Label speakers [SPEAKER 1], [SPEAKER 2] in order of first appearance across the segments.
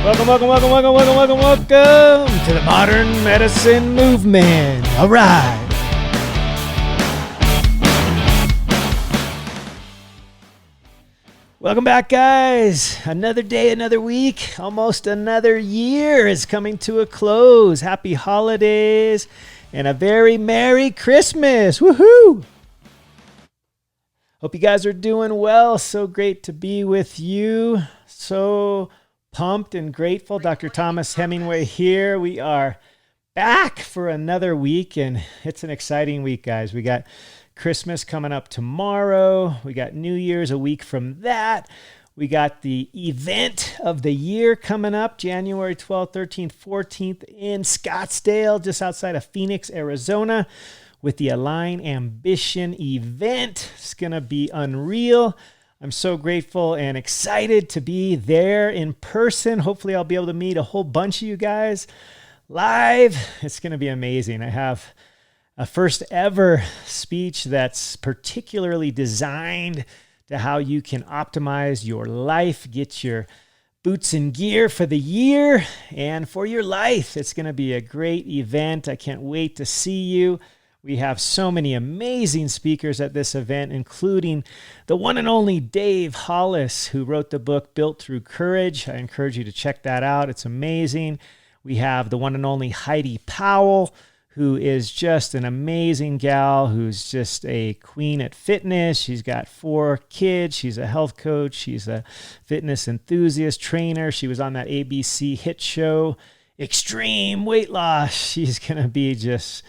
[SPEAKER 1] Welcome to the modern medicine movement. All right. Welcome back, guys. Another day, another week, almost another year is coming to a close. Happy holidays and a very Merry Christmas. Woohoo! Hope you guys are doing well. So great to be with you. So pumped and grateful. Dr. Thomas Hemingway here. We are back for another week, and it's an exciting week, guys. We got Christmas coming up tomorrow. We got New Year's a week from that. We got the event of the year coming up, January 12th, 13th, 14th in Scottsdale, just outside of Phoenix, Arizona, with the Align Ambition event. It's going to be unreal. I'm so grateful and excited to be there in person. Hopefully I'll be able to meet a whole bunch of you guys live. It's going to be amazing. I have a first ever speech that's particularly designed to how you can optimize your life, get your boots in gear for the year and for your life. It's going to be a great event. I can't wait to see you. We have so many amazing speakers at this event, including the one and only Dave Hollis, who wrote the book Built Through Courage. I encourage you to check that out. It's amazing. We have the one and only Heidi Powell, who is just an amazing gal, who's just a queen at fitness. She's got 4 kids. She's a health coach. She's a fitness enthusiast trainer. She was on that ABC hit show, Extreme Weight Loss. She's going to be just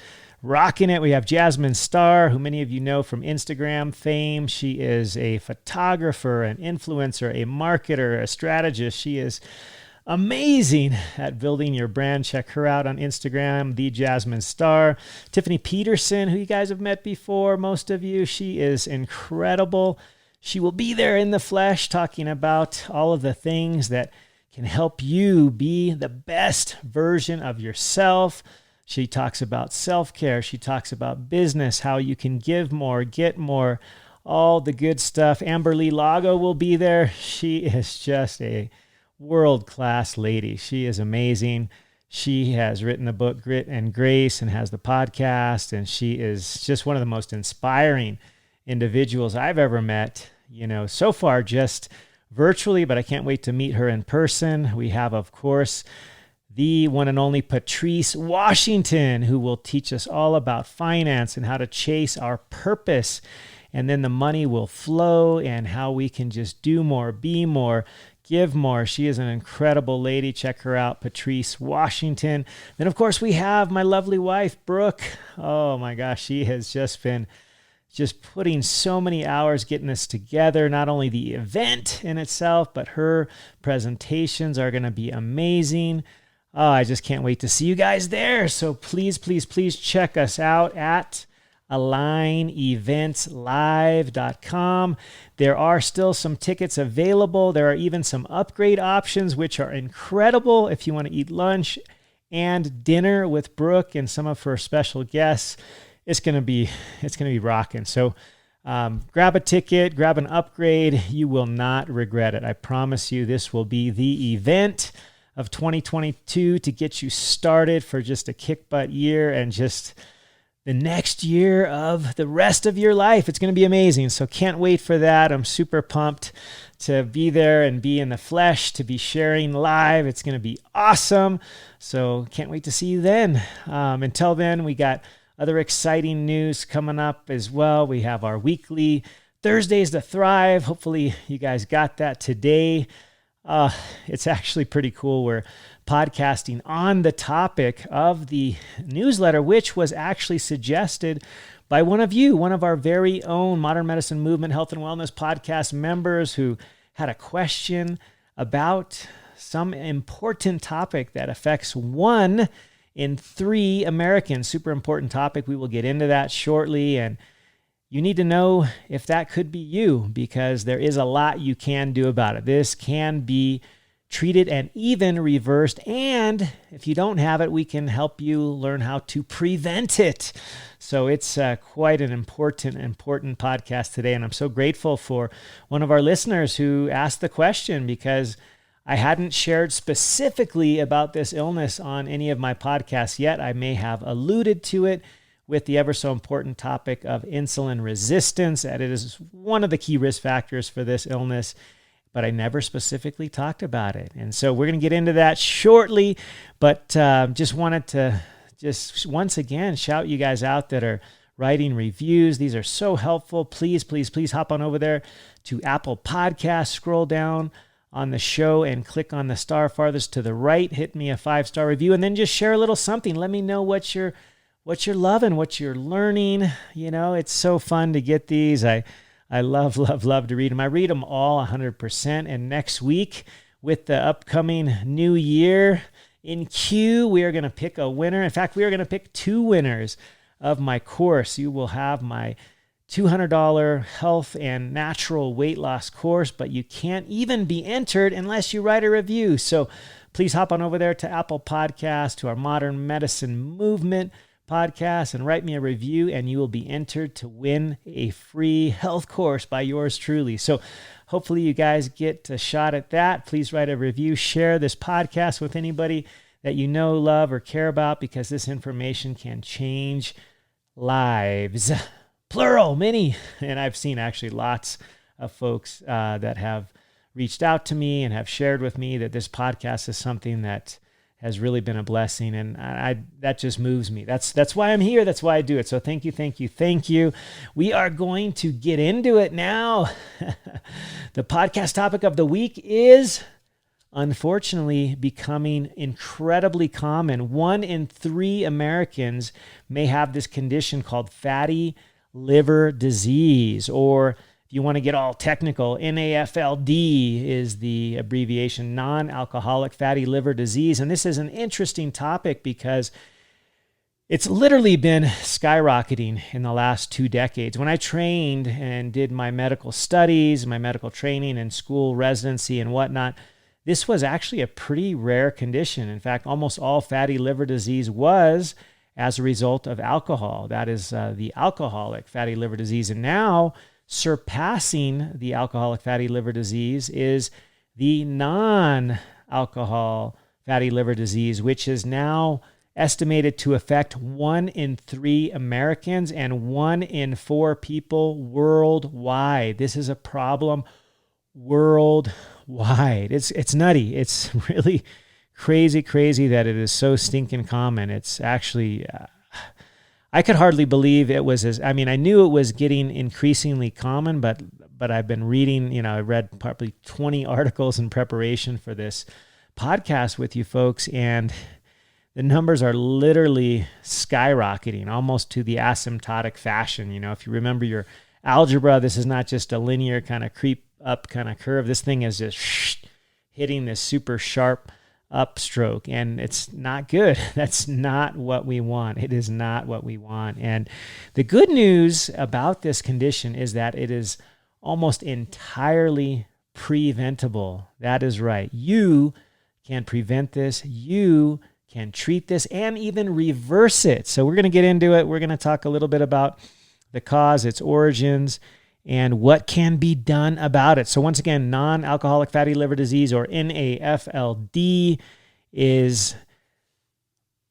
[SPEAKER 1] rocking it. We have Jasmine Starr, who many of you know from Instagram fame. She is a photographer, an influencer, a marketer, a strategist. She is amazing at building your brand. Check her out on Instagram, the Jasmine Starr. Tiffany Peterson, who you guys have met before, most of you. She is incredible. She will be there in the flesh talking about all of the things that can help you be the best version of yourself. She talks about self-care. She talks about business, how you can give more, get more, all the good stuff. Amber Lee Lago will be there. She is just a world-class lady. She is amazing. She has written the book Grit and Grace and has the podcast, and she is just one of the most inspiring individuals I've ever met, so far just virtually, but I can't wait to meet her in person. We have, of course, the one and only Patrice Washington, who will teach us all about finance and how to chase our purpose. And then the money will flow and how we can just do more, be more, give more. She is an incredible lady. Check her out, Patrice Washington. Then, of course, we have my lovely wife, Brooke. Oh, my gosh. She has just been putting so many hours getting this together. Not only the event in itself, but her presentations are going to be amazing. Oh, I just can't wait to see you guys there. So please, please, please check us out at AlignEventsLive.com. There are still some tickets available. There are even some upgrade options, which are incredible if you want to eat lunch and dinner with Brooke and some of her special guests. It's gonna be rocking. So grab a ticket, grab an upgrade. You will not regret it. I promise you, this will be the event of 2022 to get you started for just a kick butt year and just the next year of the rest of your life. It's going to be amazing. So can't wait for that. I'm super pumped to be there and be in the flesh, to be sharing live. It's going to be awesome. So can't wait to see you then. Until then, we got other exciting news coming up as well. We have our weekly Thursdays to Thrive. Hopefully you guys got that today. It's actually pretty cool. We're podcasting on the topic of the newsletter, which was actually suggested by one of you, one of our very own Modern Medicine Movement Health and Wellness podcast members who had a question about some important topic that affects 1 in 3 Americans. Super important topic. We will get into that shortly. And you need to know if that could be you, because there is a lot you can do about it. This can be treated and even reversed. And if you don't have it, we can help you learn how to prevent it. So it's quite an important podcast today. And I'm so grateful for one of our listeners who asked the question, because I hadn't shared specifically about this illness on any of my podcasts yet. I may have alluded to it with the ever so important topic of insulin resistance, that it is one of the key risk factors for this illness, but I never specifically talked about it. And so we're going to get into that shortly, but just wanted to just once again shout you guys out that are writing reviews. These are so helpful. Please, please, please hop on over there to Apple Podcasts, scroll down on the show and click on the star farthest to the right, hit me a 5-star review, and then just share a little something. Let me know what you're loving, what you're learning. You know, it's so fun to get these. I love to read them. I read them all 100%. And next week, with the upcoming new year in queue, we are going to pick a winner. In fact, we are going to pick 2 winners of my course. You will have my $200 health and natural weight loss course, but you can't even be entered unless you write a review. So please hop on over there to Apple Podcasts, to our Modern Medicine Movement podcast, and write me a review, and you will be entered to win a free health course by yours truly. So hopefully you guys get a shot at that. Please write a review, share this podcast with anybody that you know, love, or care about, because this information can change lives. Plural, many. And I've seen actually lots of folks that have reached out to me and have shared with me that this podcast is something that has really been a blessing, and that just moves me. That's why I'm here. That's why I do it. So thank you. We are going to get into it now. The podcast topic of the week is unfortunately becoming incredibly common. 1 in 3 Americans may have this condition called fatty liver disease, or if you want to get all technical, NAFLD is the abbreviation, non-alcoholic fatty liver disease. And this is an interesting topic because it's literally been skyrocketing in the last 2 decades. When I trained and did my medical studies, my medical training and school residency and whatnot, this was actually a pretty rare condition. In fact, almost all fatty liver disease was as a result of alcohol. That is the alcoholic fatty liver disease. And now, surpassing the alcoholic fatty liver disease is the non-alcohol fatty liver disease, which is now estimated to affect 1 in 3 Americans and 1 in 4 people worldwide. This is a problem worldwide. It's nutty. It's really crazy that it is so stinking common. It's actually, I could hardly believe it was I knew it was getting increasingly common, but I've been reading, I read probably 20 articles in preparation for this podcast with you folks, and the numbers are literally skyrocketing, almost to the asymptotic fashion. If you remember your algebra, this is not just a linear kind of creep up kind of curve. This thing is just hitting this super sharp upstroke, and it's not good. That's not what we want. It is not what we want. And the good news about this condition is that it is almost entirely preventable. That is right. You can prevent this. You can treat this and even reverse it. So we're going to get into it. We're going to talk a little bit about the cause, its origins, and what can be done about it. So once again, non-alcoholic fatty liver disease, or NAFLD, is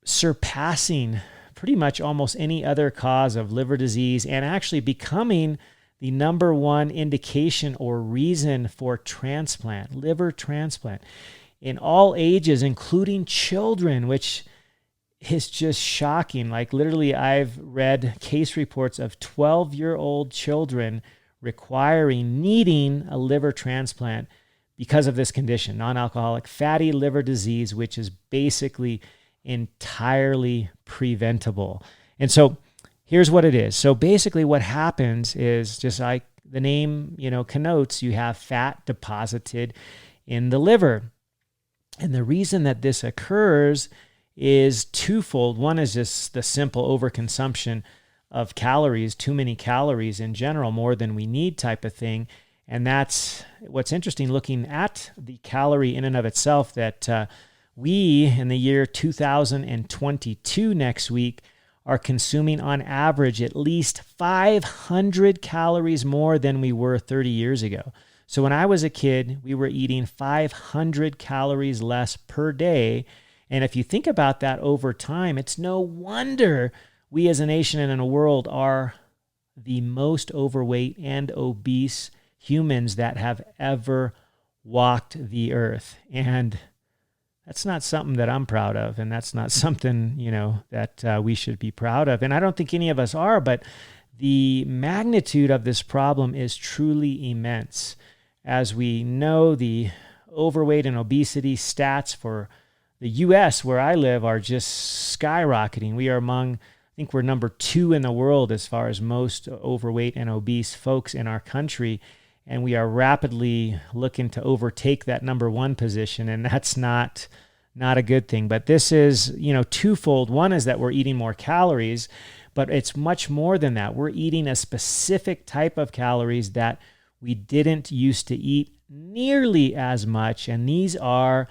[SPEAKER 1] surpassing pretty much almost any other cause of liver disease, and actually becoming the number 1 indication or reason for transplant, liver transplant, in all ages, including children, which is just shocking. Like literally, I've read case reports of 12-year-old children needing a liver transplant because of this condition, non-alcoholic fatty liver disease, which is basically entirely preventable. And so here's what it is. So basically what happens is, just like the name, connotes, you have fat deposited in the liver. And the reason that this occurs is twofold. One is just the simple overconsumption of calories, too many calories in general, more than we need type of thing. And that's what's interesting, looking at the calorie in and of itself, that we, in the year 2022 next week, are consuming on average at least 500 calories more than we were 30 years ago. So when I was a kid, we were eating 500 calories less per day. And if you think about that over time, it's no wonder we as a nation and in a world are the most overweight and obese humans that have ever walked the earth. And that's not something that I'm proud of. And that's not something, that we should be proud of. And I don't think any of us are, but the magnitude of this problem is truly immense. As we know, the overweight and obesity stats for the U.S., where I live, are just skyrocketing. We are I think we're number 2 in the world as far as most overweight and obese folks in our country. And we are rapidly looking to overtake that number 1 position. And that's not a good thing. But this is, twofold. One is that we're eating more calories, but it's much more than that. We're eating a specific type of calories that we didn't used to eat nearly as much. And these are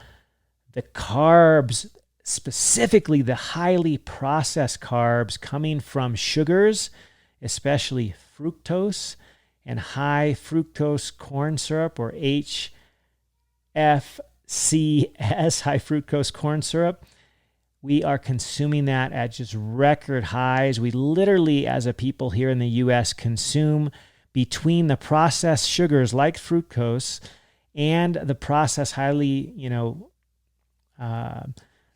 [SPEAKER 1] the carbs, specifically the highly processed carbs coming from sugars, especially fructose and high fructose corn syrup, or HFCS, high fructose corn syrup. We are consuming that at just record highs. We literally, as a people here in the U.S., consume between the processed sugars like fructose and the processed highly,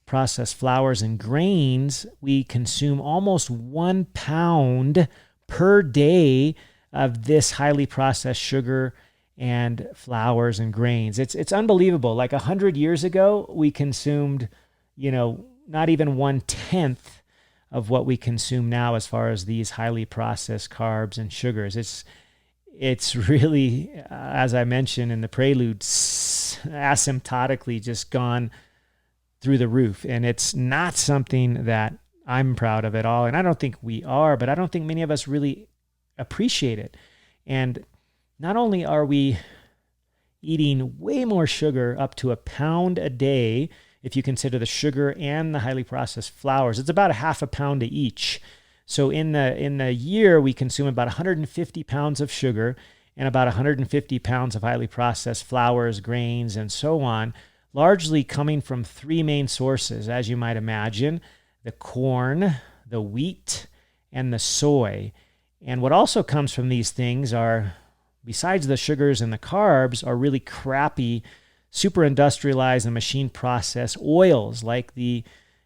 [SPEAKER 1] processed flours and grains, we consume almost 1 pound per day of this highly processed sugar and flours and grains. It's unbelievable. Like 100 years ago, we consumed, not even 1/10 of what we consume now as far as these highly processed carbs and sugars. It's really, as I mentioned in the prelude, asymptotically just gone through the roof. And it's not something that I'm proud of at all. And I don't think we are, but I don't think many of us really appreciate it. And not only are we eating way more sugar, up to 1 pound a day, if you consider the sugar and the highly processed flours, it's about 0.5 pound to each. So in the year, we consume about 150 pounds of sugar and about 150 pounds of highly processed flours, grains, and so on, largely coming from 3 main sources, as you might imagine: the corn, the wheat, and the soy. And what also comes from these things are, besides the sugars and the carbs, are really crappy, super industrialized and machine processed oils, like the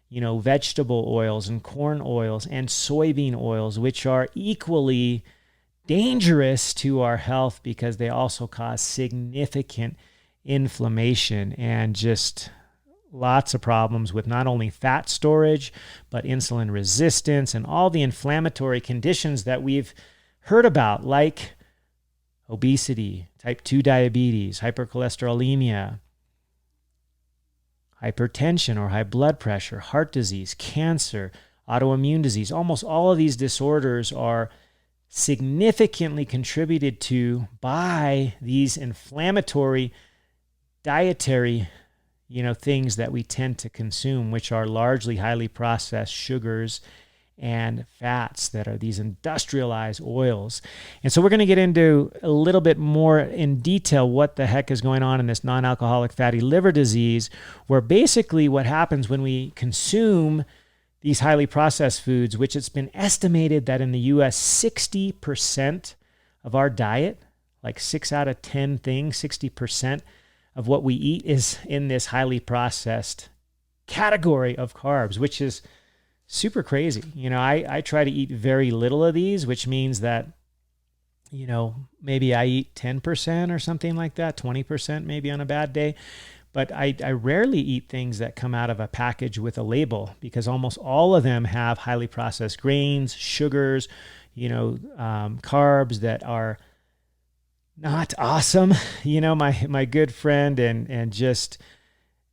[SPEAKER 1] vegetable oils and corn oils and soybean oils, which are equally dangerous to our health because they also cause significant inflammation and just lots of problems with not only fat storage, but insulin resistance and all the inflammatory conditions that we've heard about, like obesity, type 2 diabetes, hypercholesterolemia, hypertension or high blood pressure, heart disease, cancer, autoimmune disease. Almost all of these disorders are significantly contributed to by these inflammatory dietary things that we tend to consume, which are largely highly processed sugars and fats that are these industrialized oils. And so we're going to get into a little bit more in detail what the heck is going on in this non-alcoholic fatty liver disease, where basically what happens when we consume these highly processed foods, which it's been estimated that in the U.S., 60% of our diet, like 6 out of 10 things, 60% of what we eat is in this highly processed category of carbs, which is super crazy. I try to eat very little of these, which means that, maybe I eat 10% or something like that, 20% maybe on a bad day. But I rarely eat things that come out of a package with a label, because almost all of them have highly processed grains, sugars, carbs that are not awesome. My good friend and just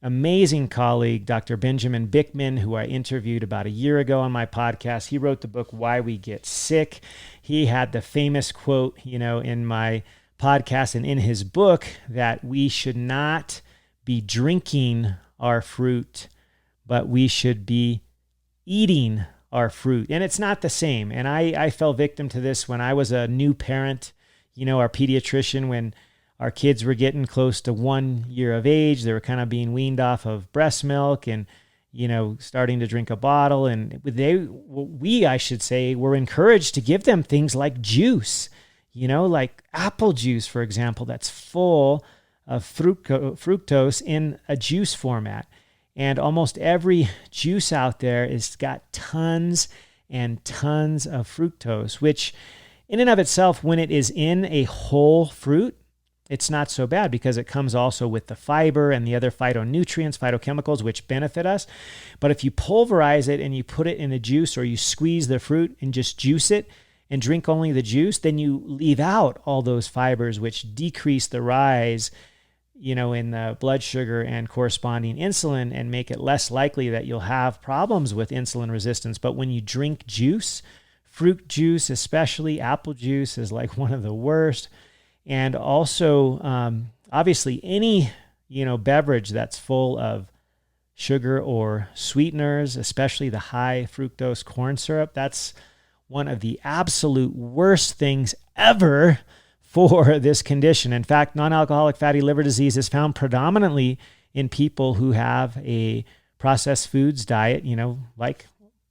[SPEAKER 1] amazing colleague, Dr. Benjamin Bickman, who I interviewed about a year ago on my podcast, he wrote the book, Why We Get Sick. He had the famous quote, in my podcast and in his book, that we should not be drinking our fruit, but we should be eating our fruit. And it's not the same. And I fell victim to this when I was a new parent. Our pediatrician, when our kids were getting close to 1 year of age. They were kind of being weaned off of breast milk and, starting to drink a bottle. And I should say, were encouraged to give them things like juice, like apple juice, for example, that's full of fructose in a juice format. And almost every juice out there has got tons and tons of fructose, which in and of itself, when it is in a whole fruit, it's not so bad because it comes also with the fiber and the other phytonutrients, phytochemicals, which benefit us. But if you pulverize it and you put it in a juice, or you squeeze the fruit and just juice it and drink only the juice, then you leave out all those fibers, which decrease the rise, in the blood sugar and corresponding insulin, and make it less likely that you'll have problems with insulin resistance. But when you drink juice, fruit juice, especially apple juice, is like one of the worst. And also, obviously, any, beverage that's full of sugar or sweeteners, especially the high fructose corn syrup, that's one of the absolute worst things ever for this condition. In fact, non-alcoholic fatty liver disease is found predominantly in people who have a processed foods diet. Like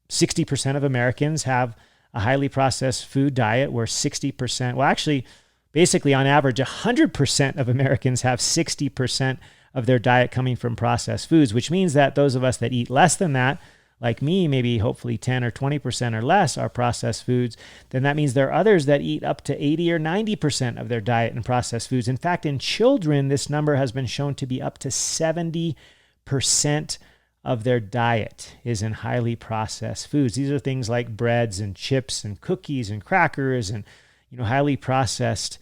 [SPEAKER 1] 60% of Americans have a highly processed food diet, where 60%, well, actually, basically, on average, 100% of Americans have 60% of their diet coming from processed foods, which means that those of us that eat less than that, like me, maybe hopefully 10 or 20% or less are processed foods, then that means there are others that eat up to 80 or 90% of their diet in processed foods. In fact, in children, this number has been shown to be up to 70% of their diet is in highly processed foods. These are things like breads and chips and cookies and crackers and highly processed,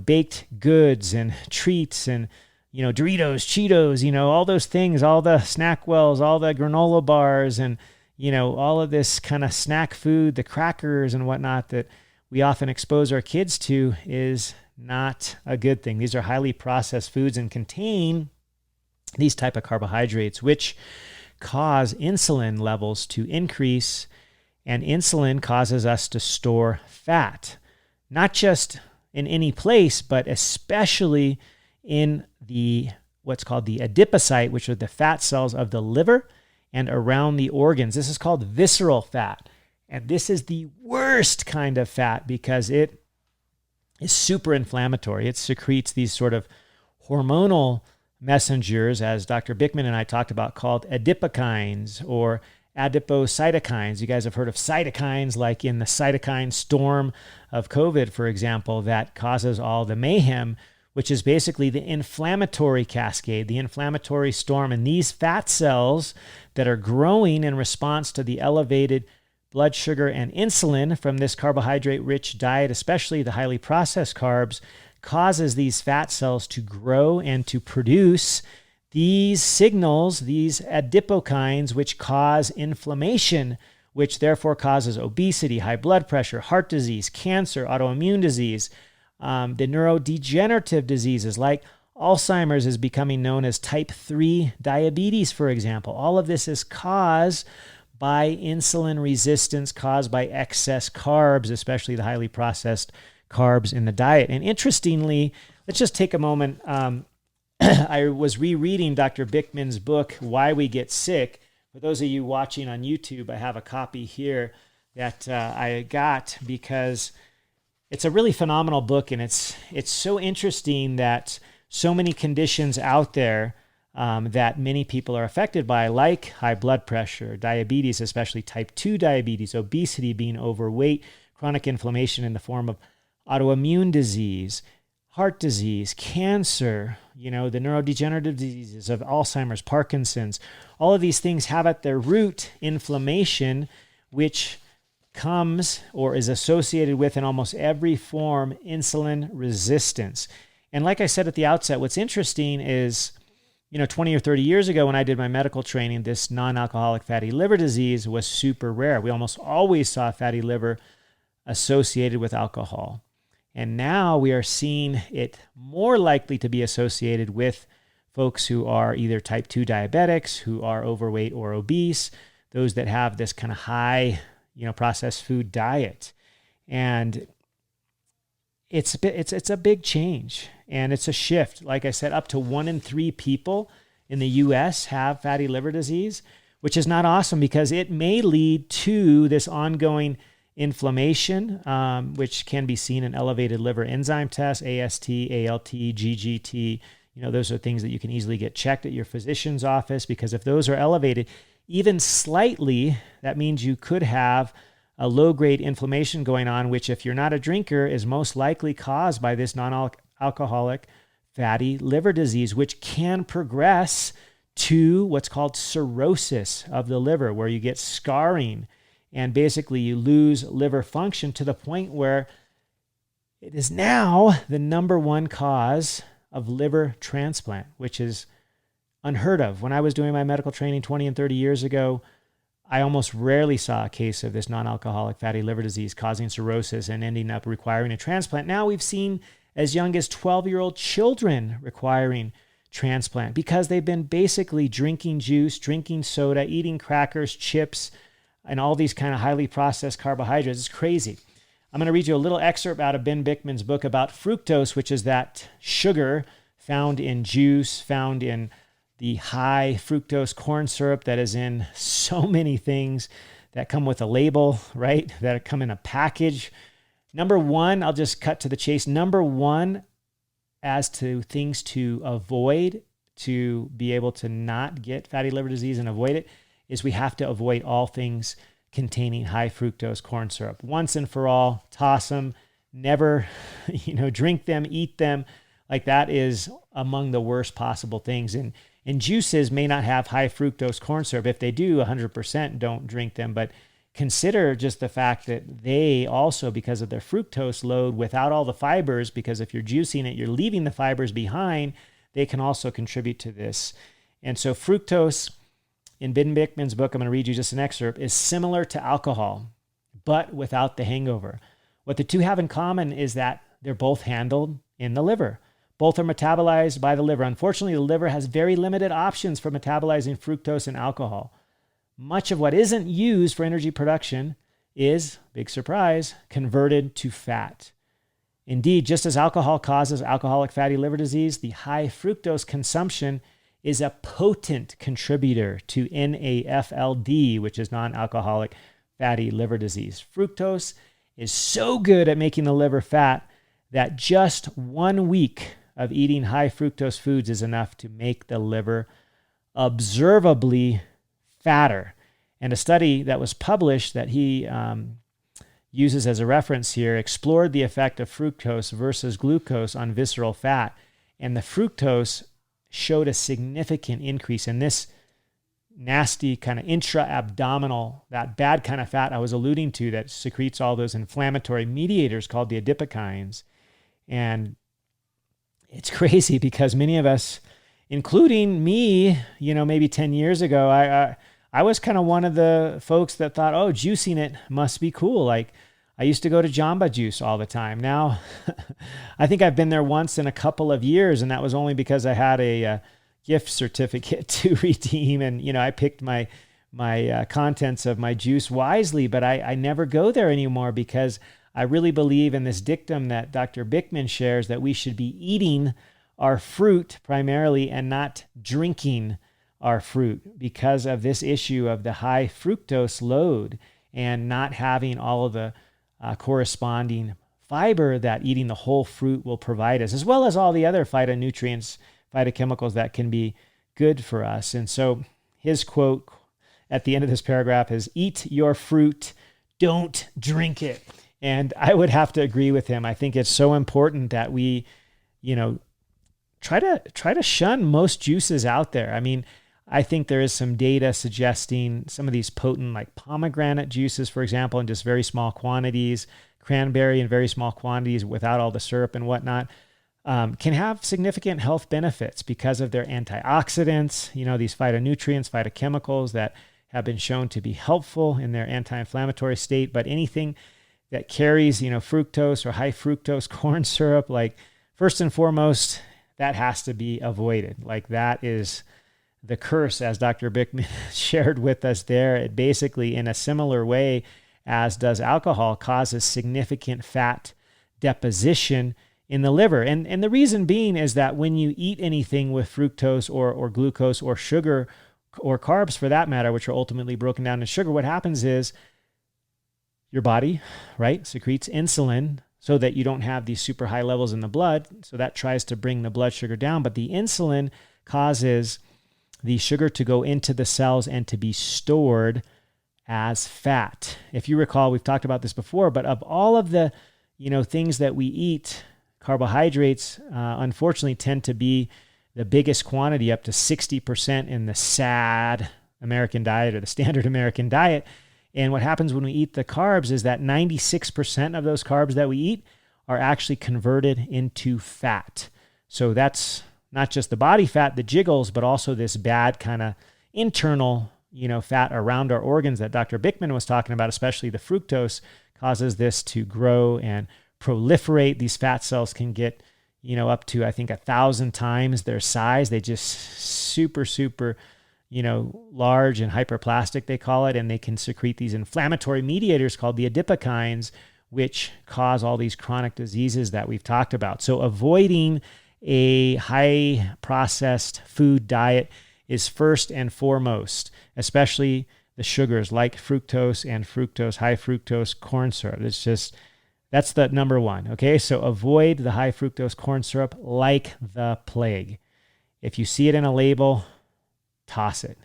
[SPEAKER 1] baked goods and treats and, Doritos, Cheetos, all those things, all the snack wells, all the granola bars and, all of this kind of snack food, the crackers and whatnot that we often expose our kids to is not a good thing. These are highly processed foods and contain these type of carbohydrates, which cause insulin levels to increase, and insulin causes us to store fat. Not just in any place, but especially in what's called the adipocyte, which are the fat cells of the liver and around the organs. This is called visceral fat. And this is the worst kind of fat because it is super inflammatory. It secretes these sort of hormonal messengers, as Dr. Bickman and I talked about, called adipokines or adipocytokines. You guys have heard of cytokines, like in the cytokine storm of COVID, for example, that causes all the mayhem, which is basically the inflammatory cascade, the inflammatory storm. And these fat cells that are growing in response to the elevated blood sugar and insulin from this carbohydrate-rich diet, especially the highly processed carbs, causes these fat cells to grow and to produce these signals, these adipokines, which cause inflammation, which therefore causes obesity, high blood pressure, heart disease, cancer, autoimmune disease. The neurodegenerative diseases like Alzheimer's is becoming known as type 3 diabetes, for example. All of this is caused by insulin resistance, caused by excess carbs, especially the highly processed carbs in the diet. And interestingly, let's just take a moment. I was rereading Dr. Bickman's book, Why We Get Sick. For those of you watching on YouTube, I have a copy here that I got because it's a really phenomenal book, and it's so interesting that so many conditions out there that many people are affected by, like high blood pressure, diabetes, especially type 2 diabetes, obesity, being overweight, chronic inflammation in the form of autoimmune disease, heart disease, cancer, the neurodegenerative diseases of Alzheimer's, Parkinson's. All of these things have at their root inflammation, which comes or is associated with, in almost every form, insulin resistance. And like I said at the outset, what's interesting is, 20 or 30 years ago when I did my medical training, this non-alcoholic fatty liver disease was super rare. We almost always saw fatty liver associated with alcohol. And now we are seeing it more likely to be associated with folks who are either type 2 diabetics, who are overweight or obese, those that have this kind of high, processed food diet. And it's a big change, and it's a shift. Like I said, up to 1 in 3 people in the U.S. have fatty liver disease, which is not awesome because it may lead to this ongoing inflammation, which can be seen in elevated liver enzyme tests, AST, ALT, GGT. Those are things that you can easily get checked at your physician's office, because if those are elevated, even slightly, that means you could have a low-grade inflammation going on, which, if you're not a drinker, is most likely caused by this non-alcoholic fatty liver disease, which can progress to what's called cirrhosis of the liver, where you get scarring and basically you lose liver function to the point where it is now the number one cause of liver transplant, which is unheard of. When I was doing my medical training 20 and 30 years ago, I almost rarely saw a case of this non-alcoholic fatty liver disease causing cirrhosis and ending up requiring a transplant. Now we've seen as young as 12-year-old children requiring transplant because they've been basically drinking juice, drinking soda, eating crackers, chips, and all these kind of highly processed carbohydrates. It's crazy. I'm going to read you a little excerpt out of Ben Bickman's book about fructose, which is that sugar found in juice, found in the high fructose corn syrup that is in so many things that come with a label, right? That come in a package. Number one, I'll just cut to the chase. Number one, as to things to avoid to be able to not get fatty liver disease and avoid it, is we have to avoid all things containing high fructose corn syrup. Once and for all, toss them, never, drink them, eat them. Like, that is among the worst possible things. And juices may not have high fructose corn syrup. If they do, 100% don't drink them. But consider just the fact that they also, because of their fructose load without all the fibers, because if you're juicing it, you're leaving the fibers behind, they can also contribute to this. And so fructose, in Ben Bickman's book, I'm going to read you just an excerpt, is similar to alcohol, but without the hangover. What the two have in common is that they're both handled in the liver. Both are metabolized by the liver. Unfortunately, the liver has very limited options for metabolizing fructose and alcohol. Much of what isn't used for energy production is, big surprise, converted to fat. Indeed, just as alcohol causes alcoholic fatty liver disease, the high fructose consumption is a potent contributor to NAFLD, which is non-alcoholic fatty liver disease. Fructose is so good at making the liver fat that just 1 week of eating high fructose foods is enough to make the liver observably fatter. And a study that was published that he uses as a reference here explored the effect of fructose versus glucose on visceral fat. And the fructose showed a significant increase in this nasty kind of intra-abdominal, that bad kind of fat I was alluding to that secretes all those inflammatory mediators called the adipokines. And it's crazy because many of us, including me, maybe 10 years ago, I was kind of one of the folks that thought, oh, juicing it must be cool. Like, I used to go to Jamba Juice all the time. Now, I think I've been there once in a couple of years, and that was only because I had a gift certificate to redeem, and I picked my contents of my juice wisely. But I never go there anymore because I really believe in this dictum that Dr. Bickman shares, that we should be eating our fruit primarily and not drinking our fruit, because of this issue of the high fructose load and not having all of the corresponding fiber that eating the whole fruit will provide us, as well as all the other phytonutrients, phytochemicals that can be good for us. And so his quote at the end of this paragraph is, "Eat your fruit, don't drink it." And I would have to agree with him. I think it's so important that we, try to shun most juices out there. I mean, I think there is some data suggesting some of these potent, like pomegranate juices, for example, in just very small quantities, cranberry in very small quantities without all the syrup and whatnot, can have significant health benefits because of their antioxidants, these phytonutrients, phytochemicals that have been shown to be helpful in their anti-inflammatory state. But anything that carries, fructose or high fructose corn syrup, like, first and foremost, that has to be avoided. Like, that is the curse, as Dr. Bickman shared with us there. It basically, in a similar way as does alcohol, causes significant fat deposition in the liver. And the reason being is that when you eat anything with fructose or glucose or sugar or carbs for that matter, which are ultimately broken down to sugar, what happens is your body, right, secretes insulin so that you don't have these super high levels in the blood. So that tries to bring the blood sugar down. But the insulin causes the sugar to go into the cells and to be stored as fat. If you recall, we've talked about this before, but of all of the, things that we eat, carbohydrates, unfortunately, tend to be the biggest quantity, up to 60% in the SAD American diet or the standard American diet. And what happens when we eat the carbs is that 96% of those carbs that we eat are actually converted into fat. So that's not just the body fat that jiggles, but also this bad kind of internal, fat around our organs that Dr. Bickman was talking about, especially the fructose, causes this to grow and proliferate. These fat cells can get, up to, I think, 1,000 times their size. They just super, large and hyperplastic, they call it, and they can secrete these inflammatory mediators called the adipokines, which cause all these chronic diseases that we've talked about. So avoiding a high processed food diet is first and foremost, especially the sugars like fructose and high fructose corn syrup. That's the number one, okay? So avoid the high fructose corn syrup like the plague. If you see it in a label, toss it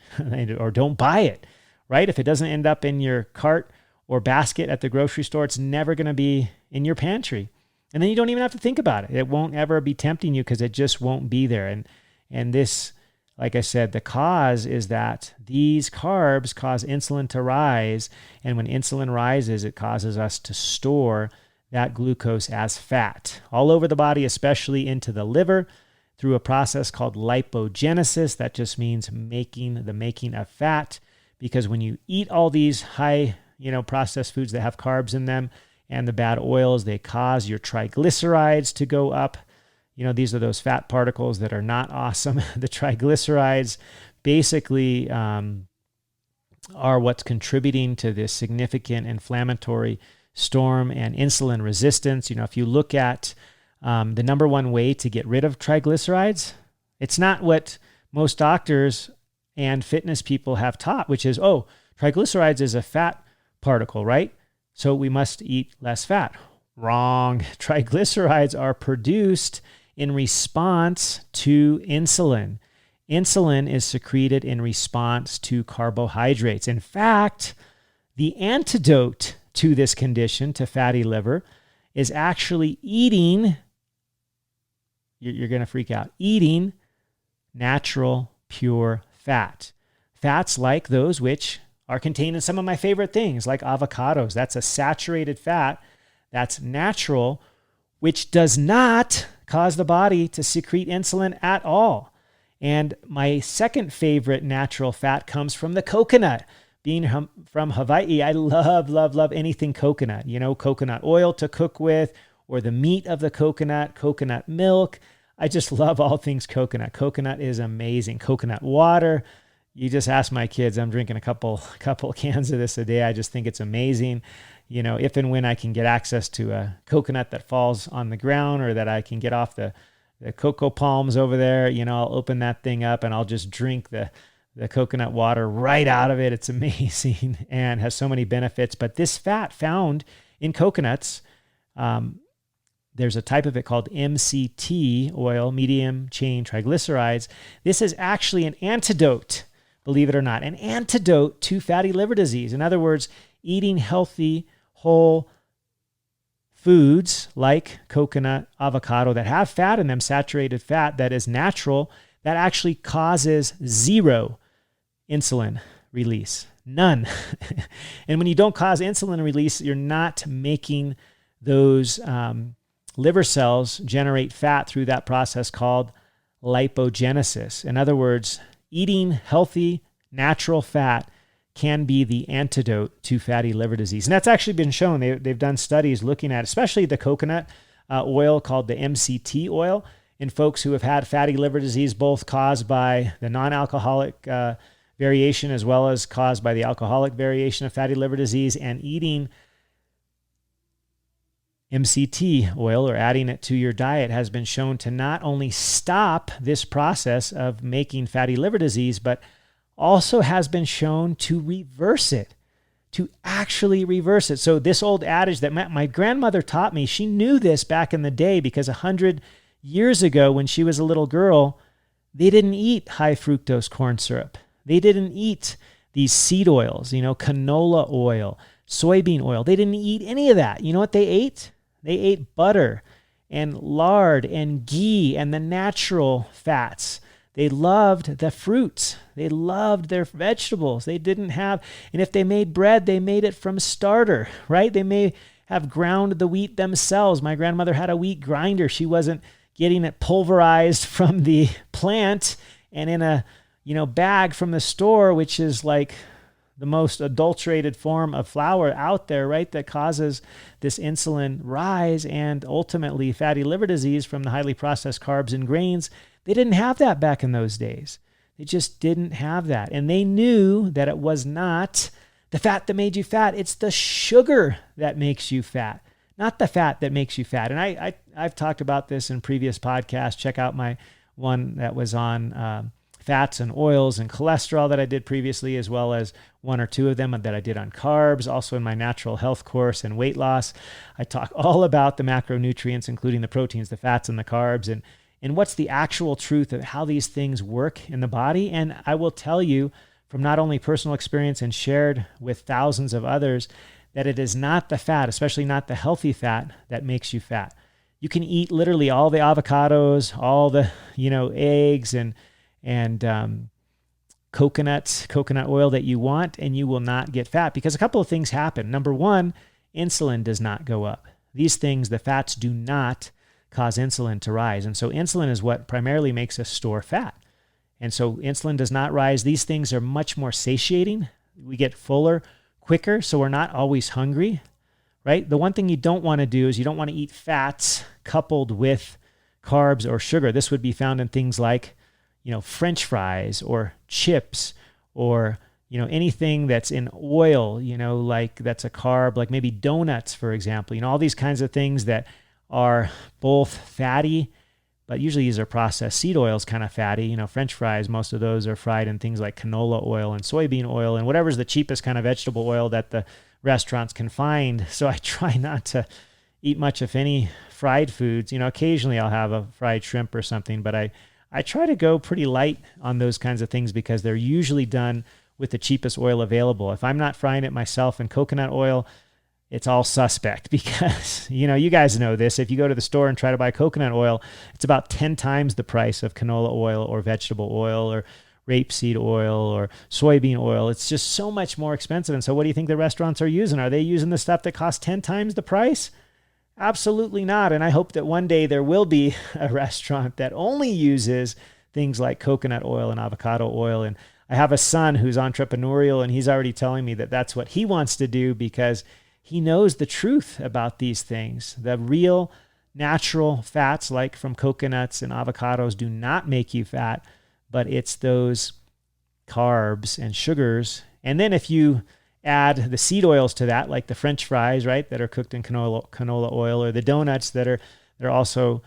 [SPEAKER 1] or don't buy it, right? If it doesn't end up in your cart or basket at the grocery store, it's never going to be in your pantry. And then you don't even have to think about it. It won't ever be tempting you because it just won't be there. And this, like I said, the cause is that these carbs cause insulin to rise. And when insulin rises, it causes us to store that glucose as fat all over the body, especially into the liver, through a process called lipogenesis. That just means making of fat, because when you eat all these high, processed foods that have carbs in them and the bad oils, they cause your triglycerides to go up. These are those fat particles that are not awesome. The triglycerides basically are what's contributing to this significant inflammatory storm and insulin resistance. If you look at the number one way to get rid of triglycerides, it's not what most doctors and fitness people have taught, which is, triglycerides is a fat particle, right? So we must eat less fat. Wrong. Triglycerides are produced in response to insulin. Insulin is secreted in response to carbohydrates. In fact, the antidote to this condition, to fatty liver, is actually eating, you're going to freak out, eating natural, pure fat. Fats like those which are contained in some of my favorite things, like avocados. That's a saturated fat that's natural, which does not cause the body to secrete insulin at all. And my second favorite natural fat comes from the coconut. Being from Hawaii, I love anything coconut. Coconut oil to cook with, or the meat of the coconut milk. I just love all things coconut. Coconut is amazing. Coconut water. You just ask my kids. I'm drinking a couple cans of this a day. I just think it's amazing. If and when I can get access to a coconut that falls on the ground, or that I can get off the cocoa palms over there, I'll open that thing up and I'll just drink the coconut water right out of it. It's amazing and has so many benefits. But this fat found in coconuts, there's a type of it called MCT oil, medium chain triglycerides. This is actually an antidote, believe it or not, an antidote to fatty liver disease. In other words, eating healthy, whole foods like coconut, avocado that have fat in them, saturated fat that is natural, that actually causes zero insulin release. None. And when you don't cause insulin release, you're not making those liver cells generate fat through that process called lipogenesis. In other words, eating healthy, natural fat can be the antidote to fatty liver disease. And that's actually been shown. They've done studies looking at especially the coconut oil called the MCT oil in folks who have had fatty liver disease, both caused by the non-alcoholic variation as well as caused by the alcoholic variation of fatty liver disease. And eating MCT oil, or adding it to your diet, has been shown to not only stop this process of making fatty liver disease, but also has been shown to reverse it, to actually reverse it. So this old adage that my grandmother taught me, she knew this back in the day because 100 years ago when she was a little girl, they didn't eat high fructose corn syrup. They didn't eat these seed oils, canola oil, soybean oil. They didn't eat any of that. You know what they ate? They ate butter and lard and ghee and the natural fats. They loved the fruits. They loved their vegetables. They didn't have, and if they made bread, they made it from starter, right? They may have ground the wheat themselves. My grandmother had a wheat grinder. She wasn't getting it pulverized from the plant and in a, bag from the store, which is like the most adulterated form of flour out there, right? That causes this insulin rise and ultimately fatty liver disease from the highly processed carbs and grains. They didn't have that back in those days. They just didn't have that. And they knew that it was not the fat that made you fat. It's the sugar that makes you fat, not the fat that makes you fat. And I've talked about this in previous podcasts. Check out my one that was on fats and oils and cholesterol that I did previously, as well as one or two of them that I did on carbs. Also in my natural health course and weight loss, I talk all about the macronutrients, including the proteins, the fats, and the carbs, and what's the actual truth of how these things work in the body. And I will tell you from not only personal experience and shared with thousands of others that it is not the fat, especially not the healthy fat, that makes you fat. You can eat literally all the avocados, all the, eggs and coconut oil that you want, and you will not get fat because a couple of things happen. Number one, insulin does not go up. These things, the fats, do not cause insulin to rise. And so insulin is what primarily makes us store fat. And so insulin does not rise. These things are much more satiating. We get fuller quicker, so we're not always hungry, right? The one thing you don't want to do is you don't want to eat fats coupled with carbs or sugar. This would be found in things like French fries or chips or, anything that's in oil, like that's a carb, like maybe donuts, for example, all these kinds of things that are both fatty, but usually these are processed seed oils, kind of fatty. French fries, most of those are fried in things like canola oil and soybean oil and whatever's the cheapest kind of vegetable oil that the restaurants can find. So I try not to eat much, if any, fried foods. Occasionally I'll have a fried shrimp or something, but I try to go pretty light on those kinds of things because they're usually done with the cheapest oil available. If I'm not frying it myself in coconut oil, it's all suspect because, you guys know this. If you go to the store and try to buy coconut oil, it's about 10 times the price of canola oil or vegetable oil or rapeseed oil or soybean oil. It's just so much more expensive. And so what do you think the restaurants are using? Are they using the stuff that costs 10 times the price? Absolutely not. And I hope that one day there will be a restaurant that only uses things like coconut oil and avocado oil. And I have a son who's entrepreneurial, and he's already telling me that that's what he wants to do because he knows the truth about these things. The real natural fats, like from coconuts and avocados, do not make you fat, but it's those carbs and sugars. And then if you add the seed oils to that, like the French fries, right, that are cooked in canola oil, or the donuts they're also,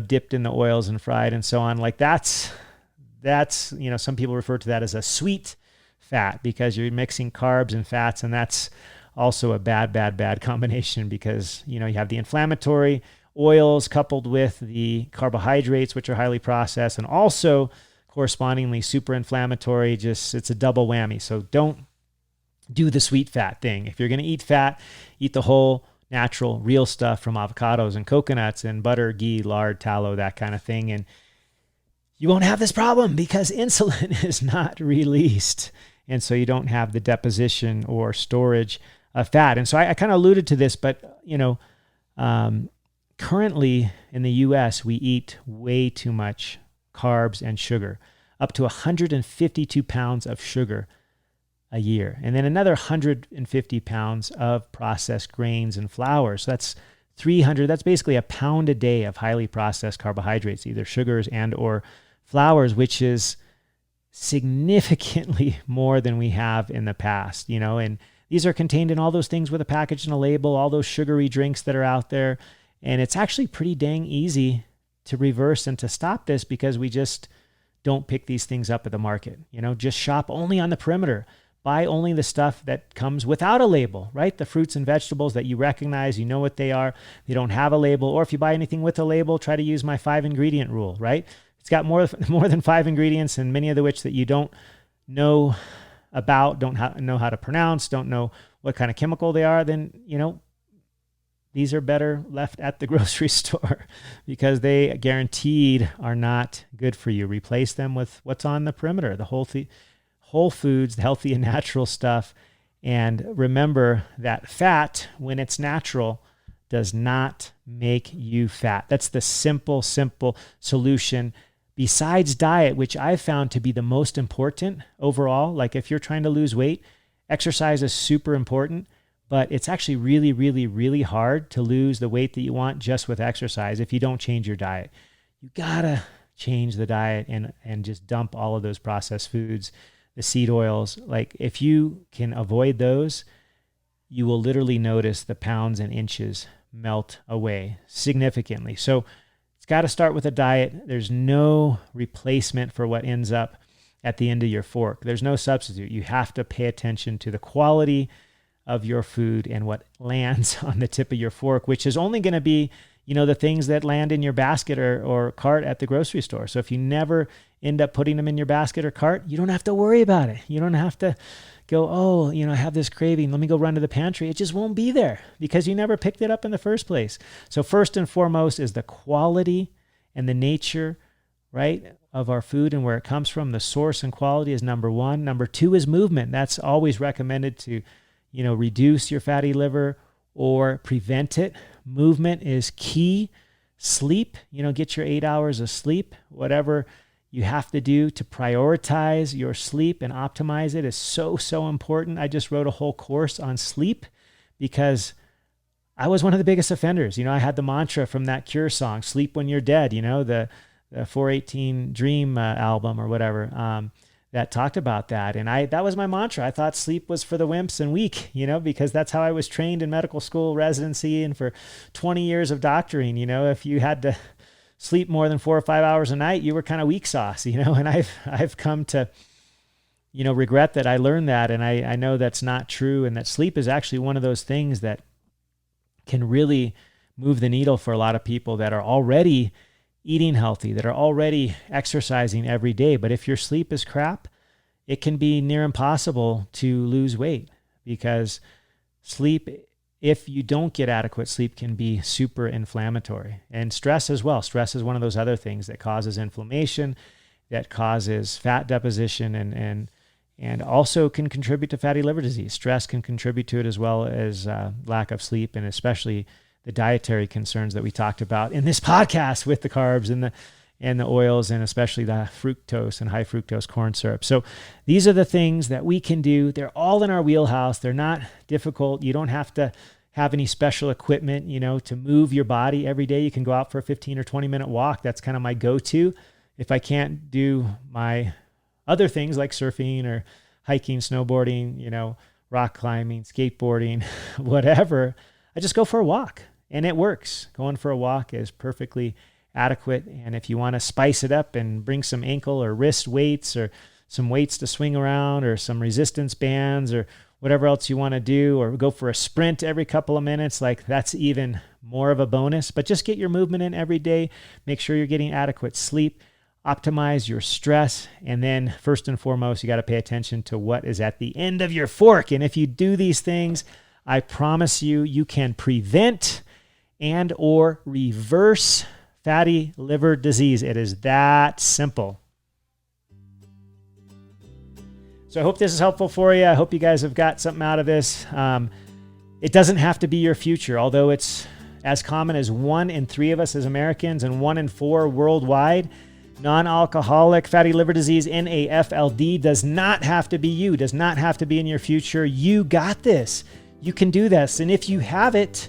[SPEAKER 1] dipped in the oils and fried and so on. Like that's, some people refer to that as a sweet fat because you're mixing carbs and fats, and that's also a bad combination because, you have the inflammatory oils coupled with the carbohydrates, which are highly processed, and also correspondingly super inflammatory. It's a double whammy. So don't do the sweet fat thing. If you're going to eat fat, eat the whole natural, real stuff from avocados and coconuts and butter, ghee, lard, tallow, that kind of thing. And you won't have this problem because insulin is not released. And so you don't have the deposition or storage of fat. And so I kind of alluded to this, but, currently in the US, we eat way too much carbs and sugar, up to 152 pounds of sugar a year. And then another 150 pounds of processed grains and flours. So that's 300. That's basically a pound a day of highly processed carbohydrates, either sugars and or flours, which is significantly more than we have in the past, and These are contained in all those things with a package and a label, all those sugary drinks that are out there. And it's actually pretty dang easy to reverse and to stop this because we just don't pick these things up at the market. Just shop only on the perimeter. Buy only the stuff that comes without a label, right? The fruits and vegetables that you recognize, you know what they are. They don't have a label. Or if you buy anything with a label, try to use my 5-ingredient rule, right? It's got more than 5 ingredients, and many of which that you don't know about, know how to pronounce, don't know what kind of chemical they are, then, these are better left at the grocery store because they guaranteed are not good for you. Replace them with what's on the perimeter, the whole foods, the healthy and natural stuff. And remember that fat, when it's natural, does not make you fat. That's the simple solution. Besides diet, which I've found to be the most important overall, like if you're trying to lose weight, exercise is super important, but it's actually really, really, really hard to lose the weight that you want just with exercise if you don't change your diet. You gotta change the diet and just dump all of those processed foods, the seed oils. Like if you can avoid those, you will literally notice the pounds and inches melt away significantly. So it's got to start with a diet. There's no replacement for what ends up at the end of your fork. There's no substitute. You have to pay attention to the quality of your food and what lands on the tip of your fork, which is only going to be, the things that land in your basket or cart at the grocery store. So if you never end up putting them in your basket or cart, you don't have to worry about it. You don't have to go, I have this craving. Let me go run to the pantry. It just won't be there because you never picked it up in the first place. So first and foremost is the quality and the nature, right, of our food and where it comes from. The source and quality is number one. Number two is movement. That's always recommended to, reduce your fatty liver or prevent it. Movement is key. Sleep, get your 8 hours of sleep. Whatever you have to do to prioritize your sleep and optimize it is so, so important. I just wrote a whole course on sleep because I was one of the biggest offenders. I had the mantra from that Cure song, Sleep When You're Dead, the 418 Dream album or whatever, that talked about that. And that was my mantra. I thought sleep was for the wimps and weak, because that's how I was trained in medical school residency and for 20 years of doctoring. If you had to sleep more than 4 or 5 hours a night, you were kind of weak sauce, and I've come to, regret that I learned that. And I know that's not true. And that sleep is actually one of those things that can really move the needle for a lot of people that are already eating healthy, that are already exercising every day. But if your sleep is crap, it can be near impossible to lose weight because sleep, if you don't get adequate sleep, can be super inflammatory. And stress as well. Stress is one of those other things that causes inflammation, that causes fat deposition, and also can contribute to fatty liver disease. Stress can contribute to it as well as lack of sleep, and especially the dietary concerns that we talked about in this podcast with the carbs and the oils, and especially the fructose and high fructose corn syrup. So these are the things that we can do. They're all in our wheelhouse. They're not difficult. You don't have to have any special equipment, to move your body every day. You can go out for a 15 or 20 minute walk. That's kind of my go-to. If I can't do my other things like surfing or hiking, snowboarding, rock climbing, skateboarding, whatever, I just go for a walk. And it works. Going for a walk is perfectly adequate. And if you want to spice it up and bring some ankle or wrist weights or some weights to swing around or some resistance bands or whatever else you want to do, or go for a sprint every couple of minutes, like that's even more of a bonus. But just get your movement in every day. Make sure you're getting adequate sleep. Optimize your stress. And then first and foremost, you got to pay attention to what is at the end of your fork. And if you do these things, I promise you, you can prevent and or reverse fatty liver disease. It is that simple. So I hope this is helpful for you. I hope you guys have got something out of this. It doesn't have to be your future, although it's as common as 1 in 3 of us as Americans and 1 in 4 worldwide. Non-alcoholic fatty liver disease, NAFLD, does not have to be you, does not have to be in your future. You got this. You can do this. And if you have it,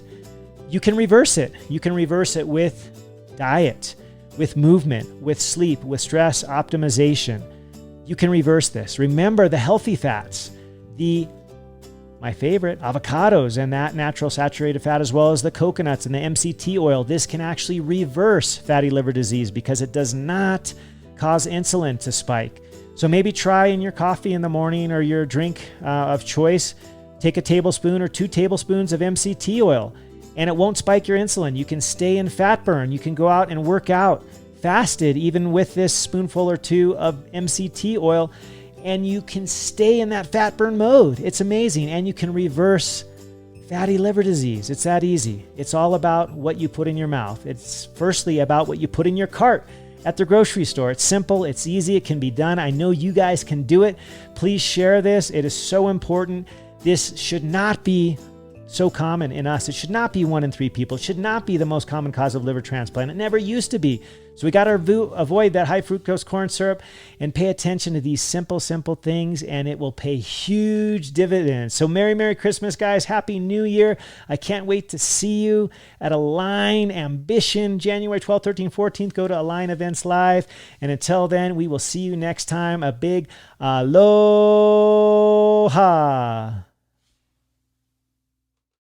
[SPEAKER 1] you can reverse it. You can reverse it with diet, with movement, with sleep, with stress optimization. You can reverse this. Remember the healthy fats, the my favorite, avocados and that natural saturated fat, as well as the coconuts and the MCT oil. This can actually reverse fatty liver disease because it does not cause insulin to spike. So maybe try in your coffee in the morning or your drink of choice, take a tablespoon or 2 tablespoons of MCT oil, and it won't spike your insulin. You can stay in fat burn. You can go out and work out fasted, even with this spoonful or 2 of MCT oil, and you can stay in that fat burn mode. It's amazing. And you can reverse fatty liver disease. It's that easy. It's all about what you put in your mouth. It's firstly about what you put in your cart at the grocery store. It's simple. It's easy. It can be done. I know you guys can do it. Please share this. It is so important. This should not be so common in us. It should not be 1 in 3 people. It should not be the most common cause of liver transplant. It never used to be. So we got to avoid that high fructose corn syrup and pay attention to these simple things, and it will pay huge dividends. So Merry Christmas, guys. Happy New Year. I can't wait to see you at Align Ambition, January 12th, 13th, 14th. Go to Align Events Live. And until then, we will see you next time. A big aloha.